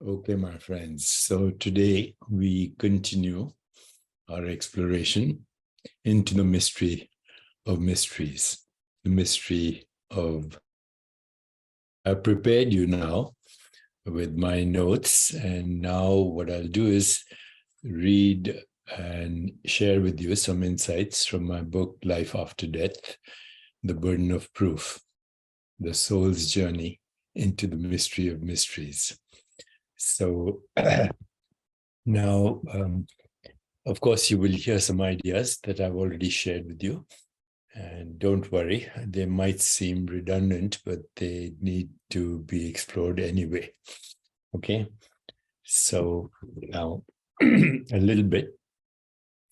Okay, my friends. So today we continue our exploration into the mystery of mysteries, the mystery of. I've prepared you now with my notes, and now what I'll do is read and share with you some insights from my book, Life After Death, The Burden of Proof, the soul's journey into the mystery of mysteries. So now, of course, you will hear some ideas that I've already shared with you. And don't worry, they might seem redundant, but they need to be explored anyway. Okay. So now a little bit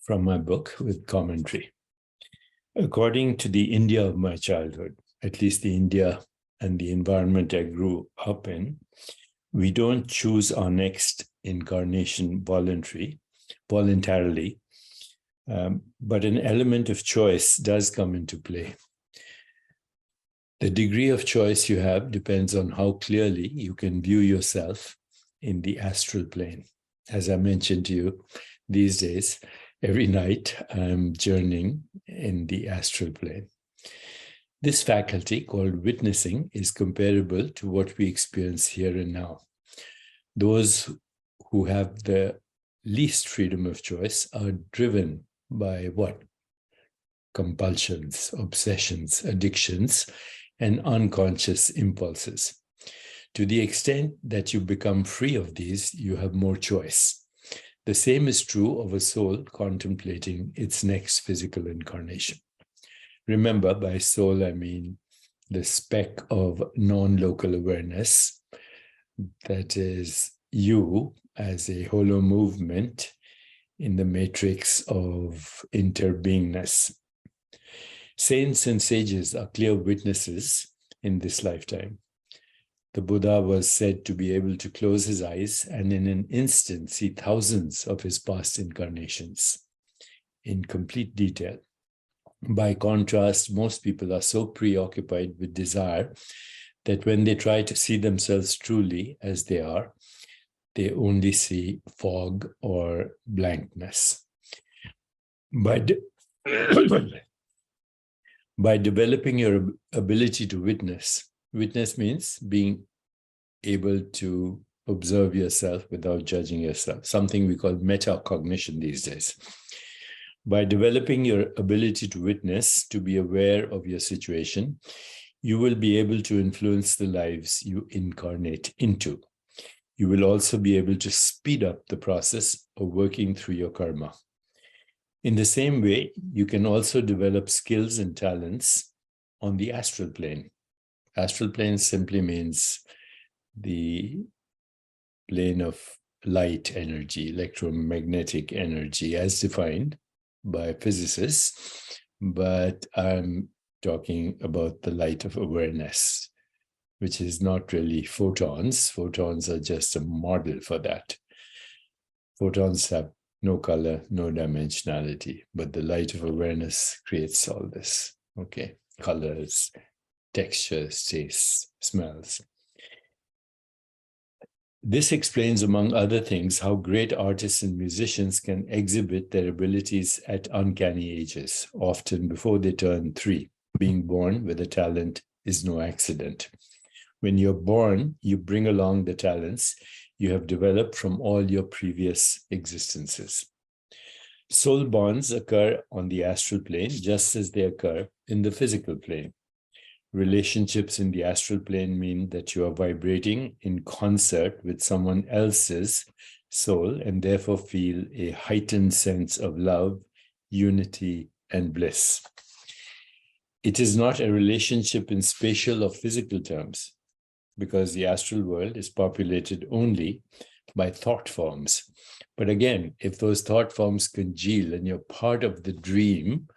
from my book with commentary. According to the India of my childhood, at least the India and the environment I grew up in, we don't choose our next incarnation voluntarily, but an element of choice does come into play. The degree of choice you have depends on how clearly you can view yourself in the astral plane. As I mentioned to you, these days, every night I'm journeying in the astral plane. This faculty, called witnessing, is comparable to what we experience here and now. Those who have the least freedom of choice are driven by what? Compulsions, obsessions, addictions, and unconscious impulses. To the extent that you become free of these, you have more choice. The same is true of a soul contemplating its next physical incarnation. Remember, by soul, I mean the speck of non-local awareness that is you as a hollow movement in the matrix of interbeingness. Saints and sages are clear witnesses in this lifetime. The Buddha was said to be able to close his eyes and in an instant see thousands of his past incarnations in complete detail. By contrast, most people are so preoccupied with desire that when they try to see themselves truly as they are, they only see fog or blankness. By developing your ability to witness means being able to observe yourself without judging yourself, something we call metacognition these days. By developing your ability to witness, to be aware of your situation, you will be able to influence the lives you incarnate into. You will also be able to speed up the process of working through your karma. In the same way, you can also develop skills and talents on the astral plane. Astral plane simply means the plane of light energy, electromagnetic energy, as defined by physicists, but I'm talking about the light of awareness, which is not really photons. Photons are just a model for that. Photons have no color, no dimensionality, but the light of awareness creates all this, okay? Colors, textures, tastes, smells. This explains, among other things, how great artists and musicians can exhibit their abilities at uncanny ages, often before they turn 3. Being born with a talent is no accident. When you're born, you bring along the talents you have developed from all your previous existences. Soul bonds occur on the astral plane just as they occur in the physical plane. Relationships in the astral plane mean that you are vibrating in concert with someone else's soul and therefore feel a heightened sense of love, unity, and bliss. It is not a relationship in spatial or physical terms, because the astral world is populated only by thought forms. But again, if those thought forms congeal and you're part of the dream,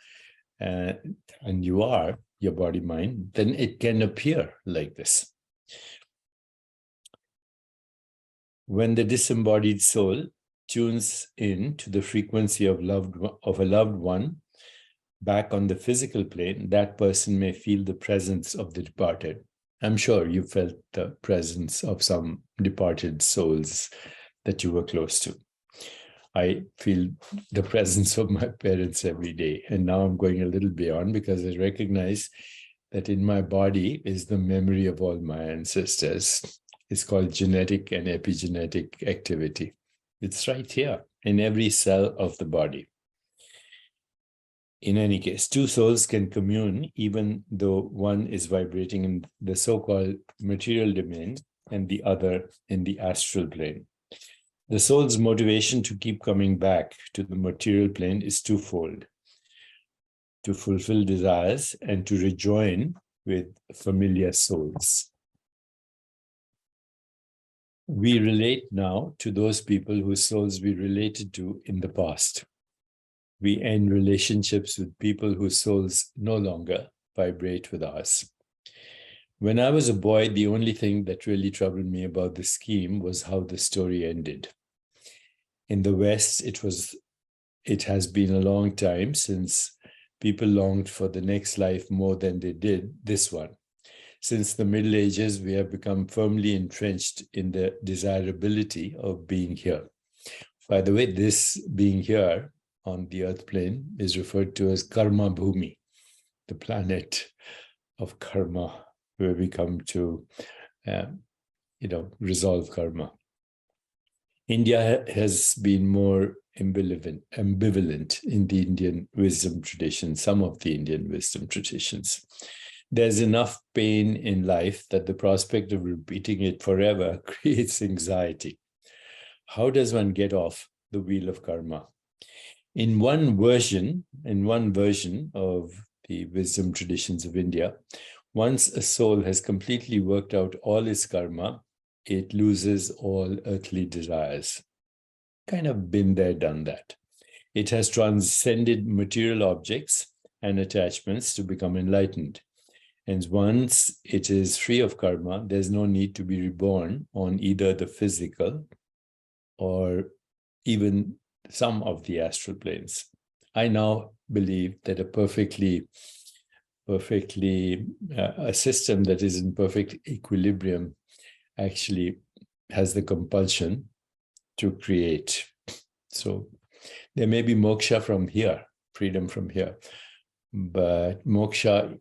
and you are your body mind, then it can appear like this. When the disembodied soul tunes in to the frequency of a loved one back on the physical plane, that person may feel the presence of the departed. I'm sure you felt the presence of some departed souls that you were close to. I feel the presence of my parents every day. And now I'm going a little beyond because I recognize that in my body is the memory of all my ancestors. It's called genetic and epigenetic activity. It's right here in every cell of the body. In any case, two souls can commune even though one is vibrating in the so-called material domain and the other in the astral plane. The soul's motivation to keep coming back to the material plane is twofold: to fulfill desires and to rejoin with familiar souls. We relate now to those people whose souls we related to in the past. We end relationships with people whose souls no longer vibrate with ours. When I was a boy, the only thing that really troubled me about the scheme was how the story ended. In the West, it has been a long time since people longed for the next life more than they did this one. Since the Middle Ages, we have become firmly entrenched in the desirability of being here. By the way, this being here on the earth plane is referred to as Karma Bhumi, the planet of karma, where we come to resolve karma. India has been more ambivalent in the Indian wisdom tradition, some of the Indian wisdom traditions. There's enough pain in life that the prospect of repeating it forever creates anxiety. How does one get off the wheel of karma? In one version of the wisdom traditions of India, once a soul has completely worked out all its karma, it loses all earthly desires. Kind of been there, done that. It has transcended material objects and attachments to become enlightened. And once it is free of karma, there's no need to be reborn on either the physical or even some of the astral planes. I now believe that a system that is in perfect equilibrium actually has the compulsion to create. So there may be moksha from here, freedom from here, but moksha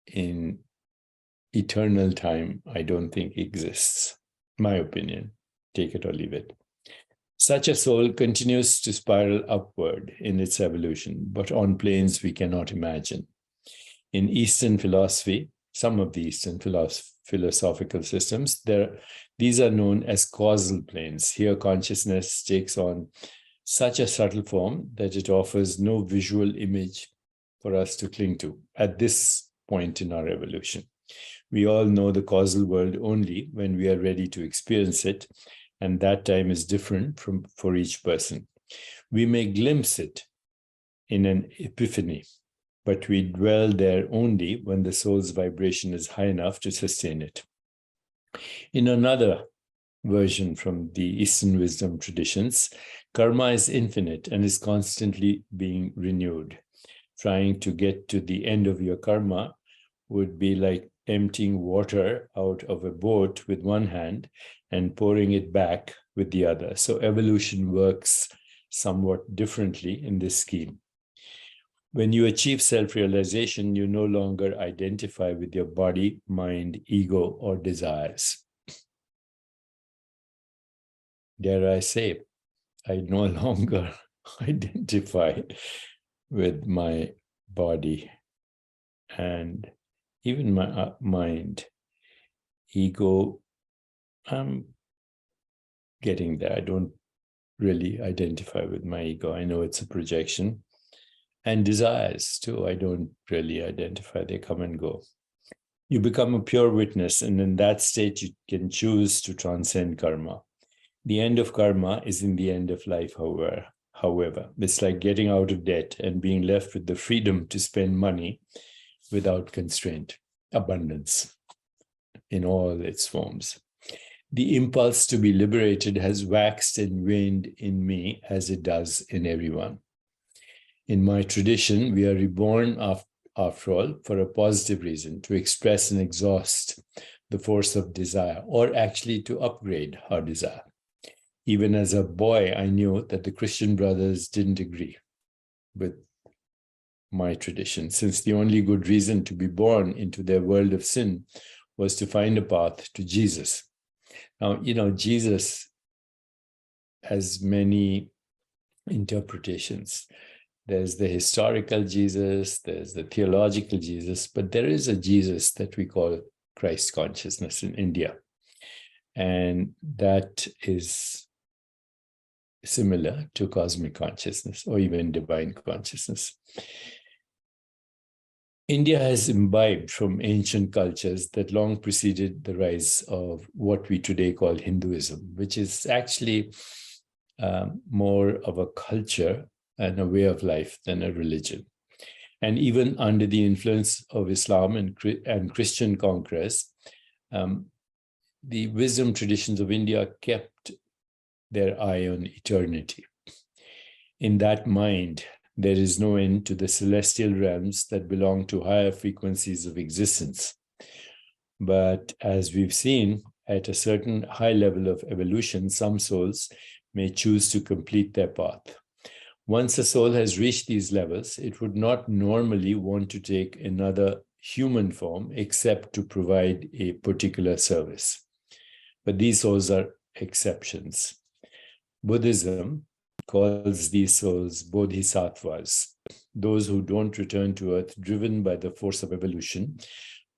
in eternal time, I don't think exists. My opinion, take it or leave it. Such a soul continues to spiral upward in its evolution, but on planes we cannot imagine. In Eastern philosophy, some of the Eastern philosophical systems, these are known as causal planes. Here, consciousness takes on such a subtle form that it offers no visual image for us to cling to at this point in our evolution. We all know the causal world only when we are ready to experience it, and that time is different for each person. We may glimpse it in an epiphany, but we dwell there only when the soul's vibration is high enough to sustain it. In another version from the Eastern wisdom traditions, karma is infinite and is constantly being renewed. Trying to get to the end of your karma would be like emptying water out of a boat with one hand and pouring it back with the other. So evolution works somewhat differently in this scheme. When you achieve self-realization, you no longer identify with your body, mind, ego, or desires. Dare I say, I no longer identify with my body and even my mind. Ego, I'm getting there. I don't really identify with my ego. I know it's a projection. And desires too, I don't really identify. They come and go. You become a pure witness, and in that state, you can choose to transcend karma. The end of karma is in the end of life, however. It's like getting out of debt and being left with the freedom to spend money without constraint, abundance in all its forms. The impulse to be liberated has waxed and waned in me as it does in everyone. In my tradition, we are reborn after all for a positive reason, to express and exhaust the force of desire, or actually to upgrade our desire. Even as a boy, I knew that the Christian brothers didn't agree with my tradition, since the only good reason to be born into their world of sin was to find a path to Jesus. Now, Jesus has many interpretations. There's the historical Jesus, there's the theological Jesus, but there is a Jesus that we call Christ consciousness in India. And that is similar to cosmic consciousness or even divine consciousness. India has imbibed from ancient cultures that long preceded the rise of what we today call Hinduism, which is actually more of a culture and a way of life than a religion. And even under the influence of Islam and Christian conquerors, the wisdom traditions of India kept their eye on eternity. In that mind, there is no end to the celestial realms that belong to higher frequencies of existence. But as we've seen, at a certain high level of evolution, some souls may choose to complete their path. Once a soul has reached these levels, it would not normally want to take another human form except to provide a particular service. But these souls are exceptions. Buddhism calls these souls bodhisattvas, those who don't return to earth driven by the force of evolution,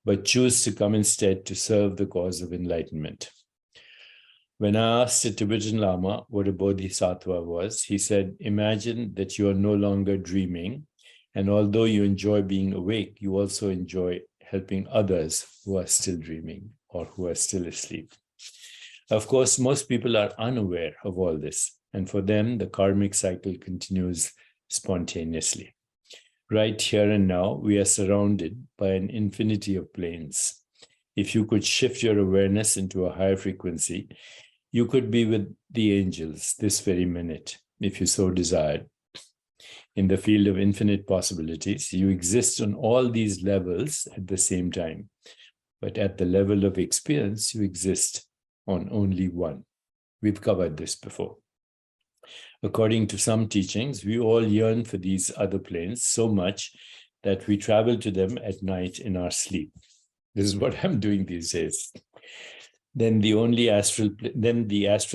but choose to come instead to serve the cause of enlightenment. When I asked a Tibetan Lama what a bodhisattva was, he said, imagine that you are no longer dreaming, and although you enjoy being awake, you also enjoy helping others who are still dreaming or who are still asleep. Of course, most people are unaware of all this, and for them, the karmic cycle continues spontaneously. Right here and now, we are surrounded by an infinity of planes. If you could shift your awareness into a higher frequency, you could be with the angels this very minute, if you so desired. In the field of infinite possibilities, you exist on all these levels at the same time. But at the level of experience, you exist on only one. We've covered this before. According to some teachings, we all yearn for these other planes so much that we travel to them at night in our sleep. This is what I'm doing these days. Then the astral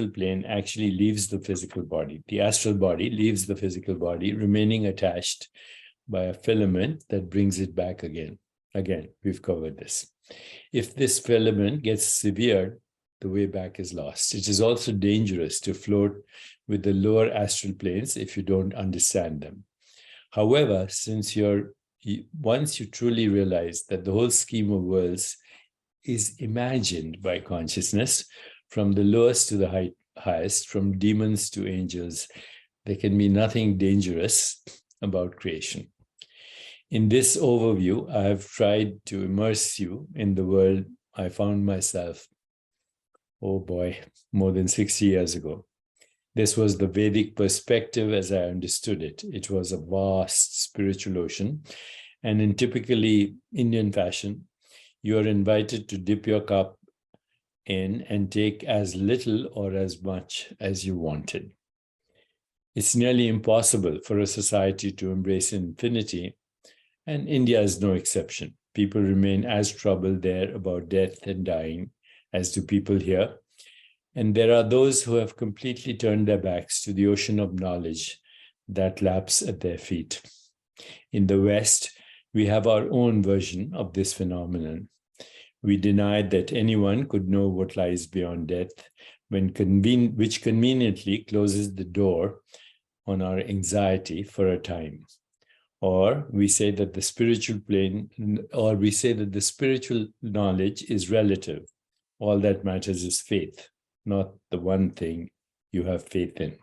plane actually leaves the physical body. The astral body leaves the physical body, remaining attached by a filament that brings it back again. Again, we've covered this. If this filament gets severed, the way back is lost. It is also dangerous to float with the lower astral planes if you don't understand them. However, once you truly realize that the whole scheme of worlds is imagined by consciousness, from the lowest to the highest, from demons to angels, there can be nothing dangerous about creation. In this overview, I have tried to immerse you in the world I found myself, oh boy, more than 60 years ago. This was the Vedic perspective as I understood it. It was a vast spiritual ocean, and in typically Indian fashion, you are invited to dip your cup in and take as little or as much as you wanted. It's nearly impossible for a society to embrace infinity, and India is no exception. People remain as troubled there about death and dying as do people here. And there are those who have completely turned their backs to the ocean of knowledge that laps at their feet. In the West, we have our own version of this phenomenon. We denied that anyone could know what lies beyond death, which conveniently closes the door on our anxiety for a time. Or we say that the spiritual knowledge is relative. All that matters is faith, not the one thing you have faith in.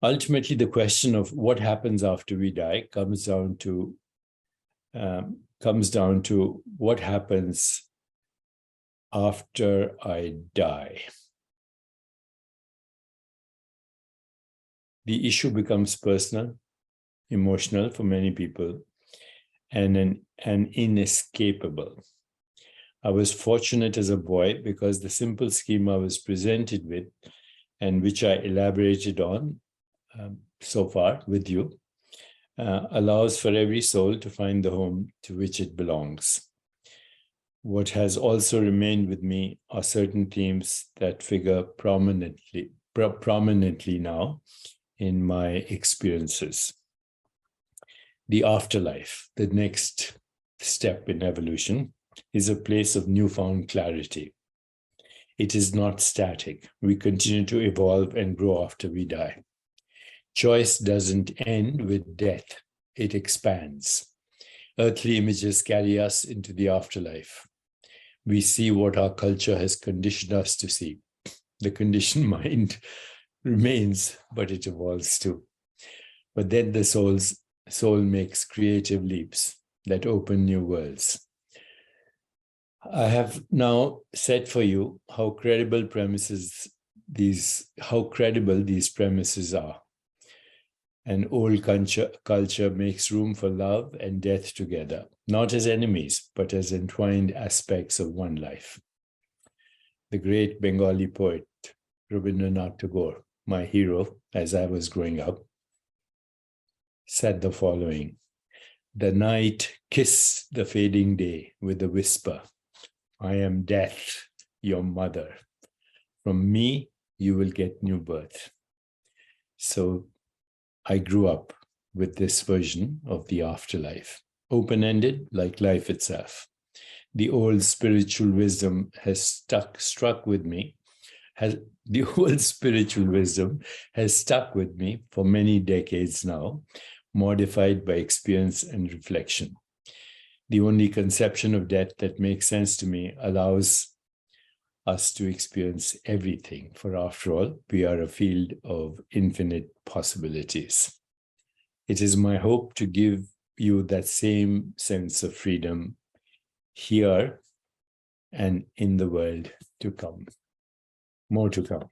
Ultimately, the question of what happens after we die comes down to what happens after I die. The issue becomes personal, emotional for many people, and inescapable. I was fortunate as a boy because the simple scheme I was presented with, and which I elaborated on so far with you, allows for every soul to find the home to which it belongs. What has also remained with me are certain themes that figure prominently now in my experiences. The afterlife, the next step in evolution, is a place of newfound clarity. It is not static. We continue to evolve and grow after we die. Choice doesn't end with death. It expands. Earthly images carry us into the afterlife. We see what our culture has conditioned us to see. The conditioned mind remains, but it evolves too. But then the soul makes creative leaps that open new worlds. I have now set for you how credible these premises are. An old culture makes room for love and death together, not as enemies, but as entwined aspects of one life. The great Bengali poet, Rabindranath Tagore, my hero as I was growing up, said the following: "The night kissed the fading day with a whisper, I am death, your mother. From me, you will get new birth." So I grew up with this version of the afterlife, open-ended like life itself. The old spiritual wisdom has stuck with me for many decades now, modified by experience and reflection. The only conception of death that makes sense to me allows us to experience everything, for after all, we are a field of infinite possibilities. It is my hope to give you that same sense of freedom here and in the world to come. More to come.